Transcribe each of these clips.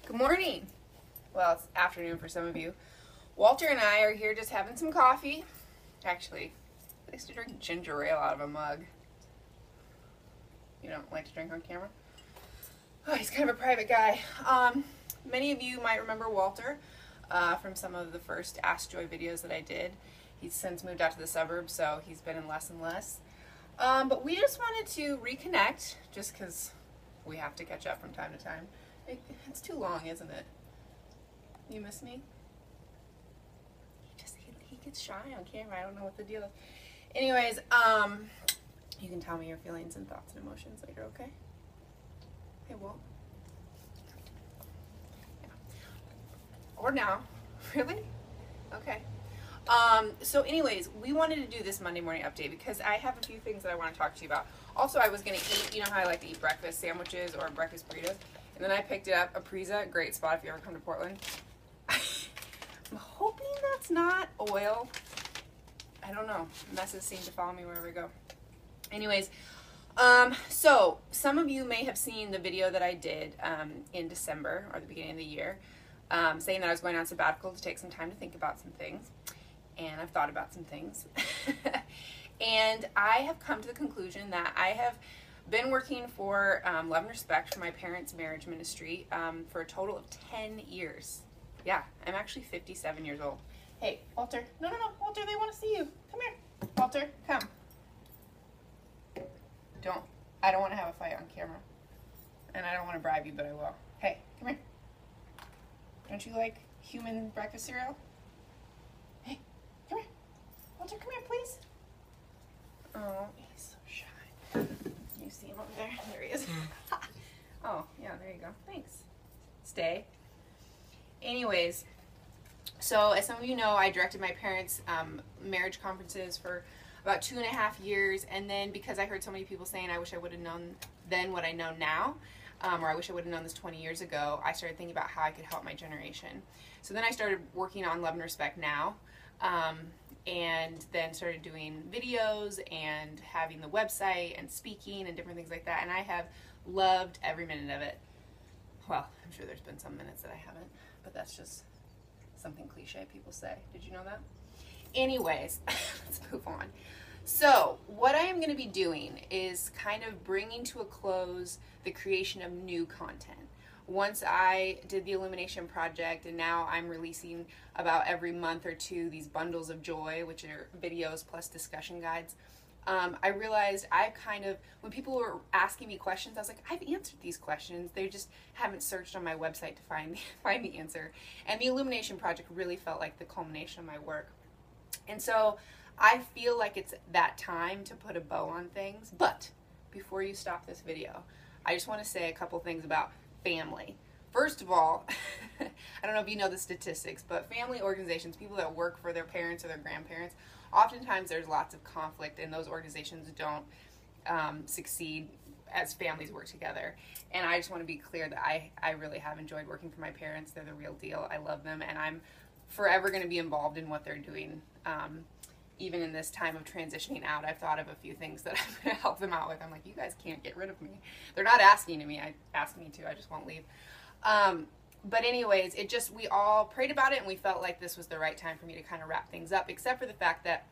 Good morning. Well, it's afternoon for some of you. Walter and I are here just having some coffee. Actually, I used to drink ginger ale out of a mug. You don't like to drink on camera? Oh, he's kind of a private guy. Many of you might remember Walter from some of the first Ask Joy videos that I did. He's since moved out to the suburbs, so he's been in less and less. But we just wanted to reconnect, just because we have to catch up from time to time. It's too long, isn't it? You miss me? He gets shy on camera. I don't know what the deal is. Anyways, you can tell me your feelings and thoughts and emotions later, okay? Hey, Walt. Yeah. Or now. Really? Okay. So anyways, we wanted to do this Monday morning update because I have a few things that I want to talk to you about. Also, I was going to eat, you know how I like to eat breakfast sandwiches or breakfast burritos? And then I picked it up, a Preza, great spot if you ever come to Portland. I'm hoping that's not oil. I don't know. Messes seem to follow me wherever I go. Anyways, so some of you may have seen the video that I did in December or the beginning of the year saying that I was going on sabbatical to take some time to think about some things. And I've thought about some things. And I have come to the conclusion that I have been working for Love and Respect for my parents' marriage ministry for a total of 10 years. Yeah, I'm actually 57 years old. Hey, Walter. No, Walter, they want to see you. Come here. Walter, come. I don't want to have a fight on camera. And I don't want to bribe you, but I will. Hey, come here. Don't you like human breakfast cereal? Hey, come here. Walter, come here, please. Oh, he's so shy. You see him over there? There he is. Oh, yeah, there you go. Thanks. Stay. Anyways, so as some of you know, I directed my parents' marriage conferences for about 2.5 years, and then because I heard so many people saying I wish I would have known then what I know now, or I wish I would have known this 20 years ago, I started thinking about how I could help my generation. So then I started working on Love and Respect Now, and then started doing videos and having the website and speaking and different things like that, and I have loved every minute of it. Well, I'm sure there's been some minutes that I haven't, but that's just something cliche people say. Did you know that? Anyways, let's move on. So what I am going to be doing is kind of bringing to a close the creation of new content. Once I did the Illumination Project, and now I'm releasing about every month or two these bundles of joy, which are videos plus discussion guides. I realized when people were asking me questions, I was like, I've answered these questions. They just haven't searched on my website to find the answer. And the Illumination Project really felt like the culmination of my work. And so I feel like it's that time to put a bow on things. But before you stop this video, I just want to say a couple things about family. First of all, I don't know if you know the statistics, but family organizations, people that work for their parents or their grandparents, oftentimes there's lots of conflict and those organizations don't succeed as families work together. And I just want to be clear that I really have enjoyed working for my parents. They're the real deal. I love them, and I'm forever going to be involved in what they're doing. Even in this time of transitioning out, I've thought of a few things that I'm going to help them out with. I'm like, you guys can't get rid of me. They're not asking me to. I just won't leave. But anyways, we all prayed about it, and we felt like this was the right time for me to kind of wrap things up, except for the fact that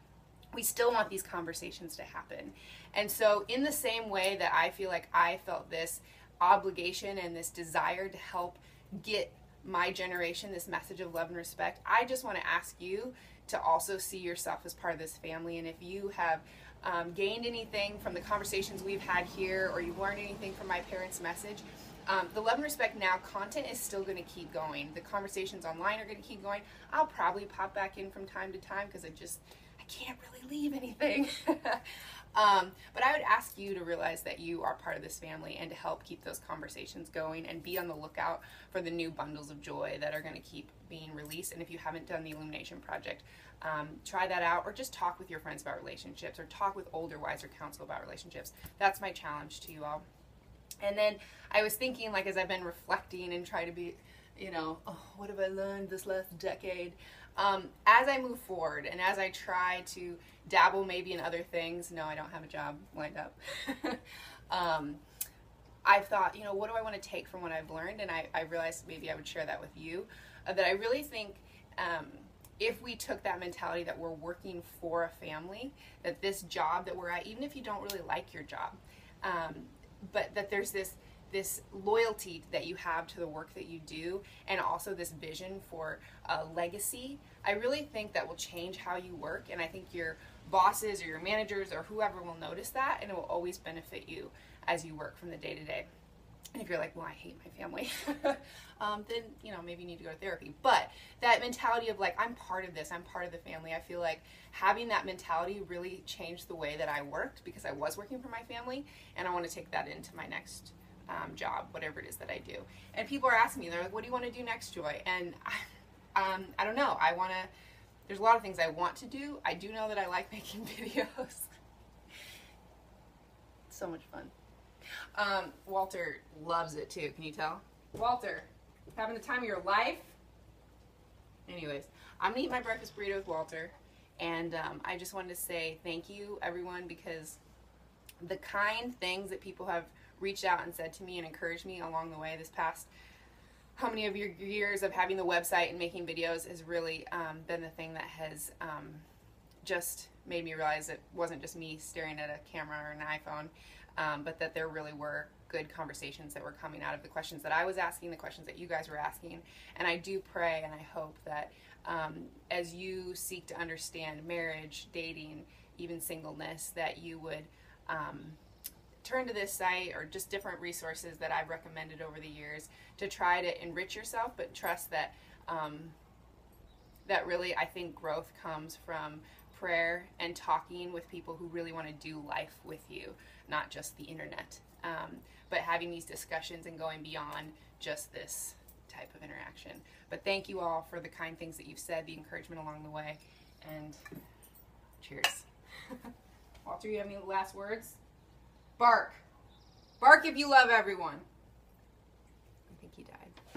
we still want these conversations to happen. And so in the same way that I feel like I felt this obligation and this desire to help get my generation this message of love and respect, I just want to ask you to also see yourself as part of this family. And if you have gained anything from the conversations we've had here, or you've learned anything from my parents' message, the Love and Respect Now content is still going to keep going. The conversations online are going to keep going. I'll probably pop back in from time to time because I can't really leave anything. But I would ask you to realize that you are part of this family and to help keep those conversations going and be on the lookout for the new bundles of joy that are going to keep being released. And if you haven't done the Illumination Project, try that out, or just talk with your friends about relationships, or talk with older, wiser counsel about relationships. That's my challenge to you all. And then I was thinking, like, as I've been reflecting and try to be, what have I learned this last decade? As I move forward and as I try to dabble maybe in other things, no, I don't have a job lined up. I've thought, you know, what do I want to take from what I've learned? And I realized maybe I would share that with you, that I really think if we took that mentality that we're working for a family, that this job that we're at, even if you don't really like your job, but that there's this loyalty that you have to the work that you do, and also this vision for a legacy, I really think that will change how you work. And I think your bosses or your managers or whoever will notice that, and it will always benefit you as you work from the day to day. And if you're like, well, I hate my family, then, you know, maybe you need to go to therapy. But that mentality of like, I'm part of this, I'm part of the family, I feel like having that mentality really changed the way that I worked, because I was working for my family, and I want to take that into my next job, whatever it is that I do. And people are asking me, they're like, what do you want to do next, Joy? And I don't know. There's a lot of things I want to do. I do know that I like making videos. So much fun. Walter loves it too. Can you tell? Walter, having the time of your life. Anyways, I'm gonna eat my breakfast burrito with Walter, and I just wanted to say thank you, everyone, because the kind things that people have reached out and said to me and encouraged me along the way this past how many of your years of having the website and making videos has really been the thing that has just made me realize it wasn't just me staring at a camera or an iPhone, but that there really were good conversations that were coming out of the questions that I was asking, the questions that you guys were asking. And I do pray and I hope that as you seek to understand marriage, dating, even singleness, that you would turn to this site or just different resources that I've recommended over the years to try to enrich yourself, but trust that that really, I think, growth comes from prayer and talking with people who really want to do life with you, not just the internet, but having these discussions and going beyond just this type of interaction. But thank you all for the kind things that you've said, the encouragement along the way, and cheers. Walter, you have any last words? Bark. Bark if you love everyone. I think he died.